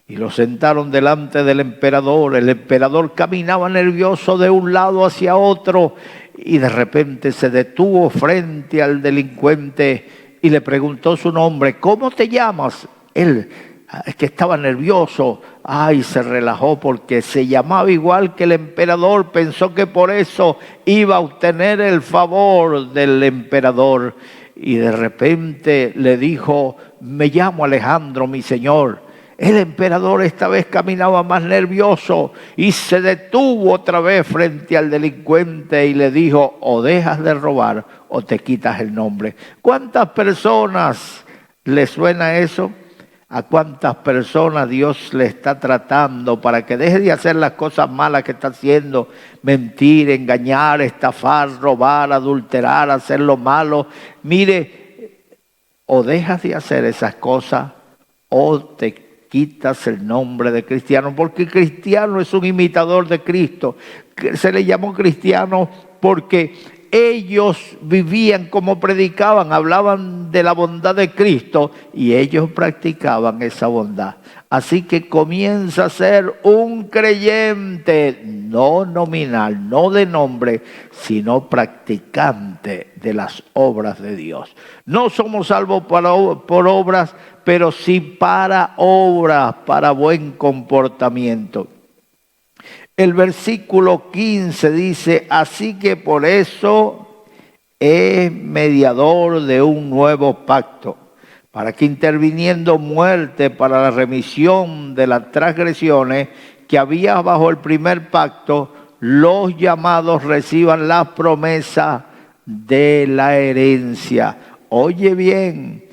y lo sentaron delante del emperador. El emperador caminaba nervioso de un lado hacia otro y de repente se detuvo frente al delincuente y le preguntó su nombre. ¿Cómo te llamas? Él, que estaba nervioso, se relajó porque se llamaba igual que el emperador. Pensó que por eso iba a obtener el favor del emperador. Y de repente le dijo: me llamo Alejandro, mi señor. El emperador esta vez caminaba más nervioso y se detuvo otra vez frente al delincuente y le dijo: o dejas de robar o te quitas el nombre. ¿Cuántas personas le suena eso? ¿A cuántas personas Dios le está tratando para que deje de hacer las cosas malas que está haciendo? Mentir, engañar, estafar, robar, adulterar, hacer lo malo. Mire, o dejas de hacer esas cosas o te quitas el nombre de cristiano, porque cristiano es un imitador de Cristo. Se le llamó cristiano porque ellos vivían como predicaban, hablaban de la bondad de Cristo y ellos practicaban esa bondad. Así que comienza a ser un creyente, no nominal, no de nombre, sino practicante de las obras de Dios. No somos salvos por obras, pero sí para obras, para buen comportamiento. El versículo 15 dice: así que por eso es mediador de un nuevo pacto, para que interviniendo muerte para la remisión de las transgresiones que había bajo el primer pacto, los llamados reciban la promesa de la herencia. Oye bien,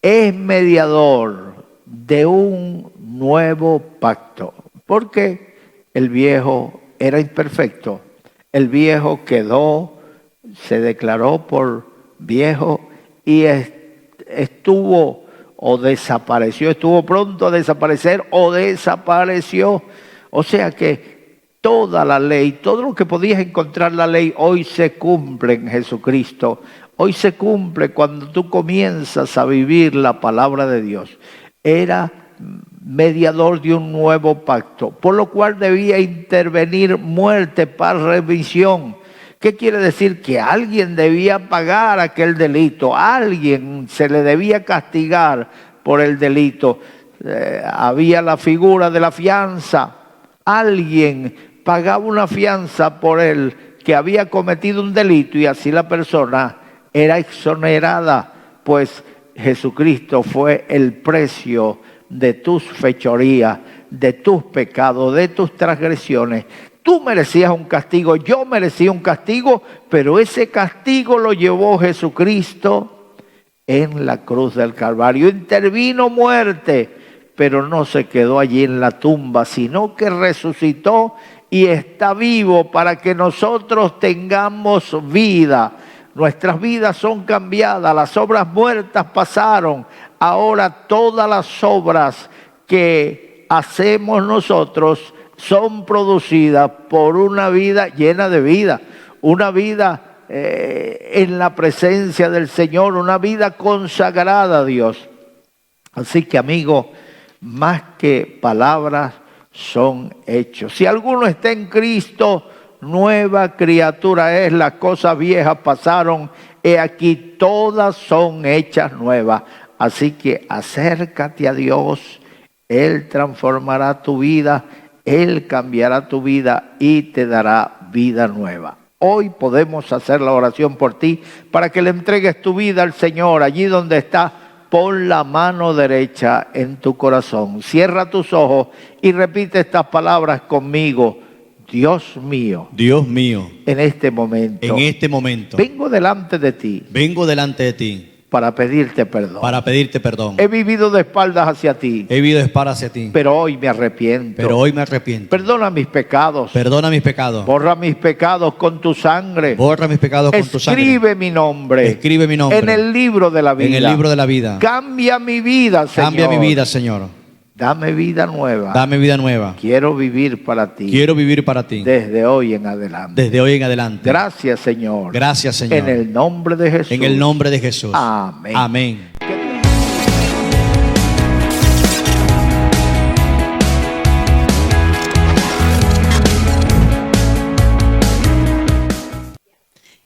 es mediador de un nuevo pacto. ¿Por qué? El viejo era imperfecto. El viejo se declaró por viejo y estuvo o desapareció, estuvo pronto a desaparecer o desapareció. O sea que toda la ley, todo lo que podías encontrar la ley, hoy se cumple en Jesucristo. Hoy se cumple cuando tú comienzas a vivir la palabra de Dios. Era mediador de un nuevo pacto, por lo cual debía intervenir muerte para remisión. ¿Qué quiere decir? Que alguien debía pagar aquel delito, a alguien se le debía castigar por el delito. Había la figura de la fianza, alguien pagaba una fianza por el que había cometido un delito y así la persona era exonerada, pues Jesucristo fue el precio de tus fechorías, de tus pecados, de tus transgresiones. Tú merecías un castigo, yo merecía un castigo, pero ese castigo lo llevó Jesucristo en la cruz del Calvario. Intervino muerte, pero no se quedó allí en la tumba, sino que resucitó y está vivo para que nosotros tengamos vida. Nuestras vidas son cambiadas, las obras muertas pasaron. Ahora todas las obras que hacemos nosotros son producidas por una vida llena de vida, una vida en la presencia del Señor, una vida consagrada a Dios. Así que, amigo, más que palabras son hechos. Si alguno está en Cristo, nueva criatura es, las cosas viejas pasaron, he aquí todas son hechas nuevas. Así que acércate a Dios, Él transformará tu vida, Él cambiará tu vida y te dará vida nueva. Hoy podemos hacer la oración por ti para que le entregues tu vida al Señor allí donde está. Pon la mano derecha en tu corazón, cierra tus ojos y repite estas palabras conmigo. Dios mío, en este momento, vengo delante de ti para pedirte perdón. He vivido de espaldas hacia ti, pero hoy me arrepiento. Perdona mis pecados. Borra mis pecados con tu sangre. Escribe mi nombre en el libro de la vida. Cambia mi vida, Señor. Dame vida nueva. Quiero vivir para ti. Desde hoy en adelante. Gracias, Señor. En el nombre de Jesús. Amén.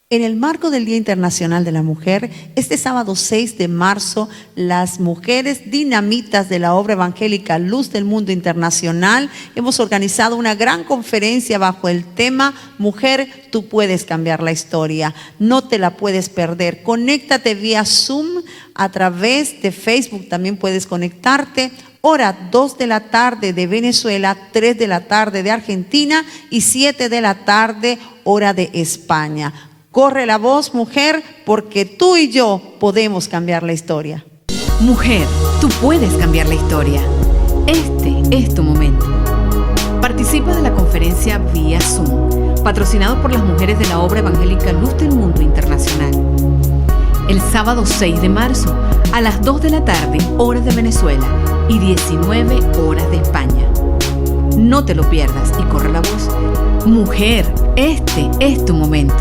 En el marco del Día Internacional de la Mujer, este sábado 6 de marzo, las mujeres dinamitas de la obra evangélica Luz del Mundo Internacional hemos organizado una gran conferencia bajo el tema Mujer, tú puedes cambiar la historia. No te la puedes perder. Conéctate vía Zoom, a través de Facebook también puedes conectarte. Hora 2 de la tarde de Venezuela, 3 de la tarde de Argentina y 7 de la tarde hora de España. Corre la voz, mujer, porque tú y yo podemos cambiar la historia. Mujer, tú puedes cambiar la historia. Este es tu momento. Participa de la conferencia vía Zoom, patrocinado por las mujeres de la obra evangélica Luz del Mundo Internacional. El sábado 6 de marzo, a las 2 de la tarde, hora de Venezuela, y 19 horas de España. No te lo pierdas y corre la voz. Mujer, este es tu momento.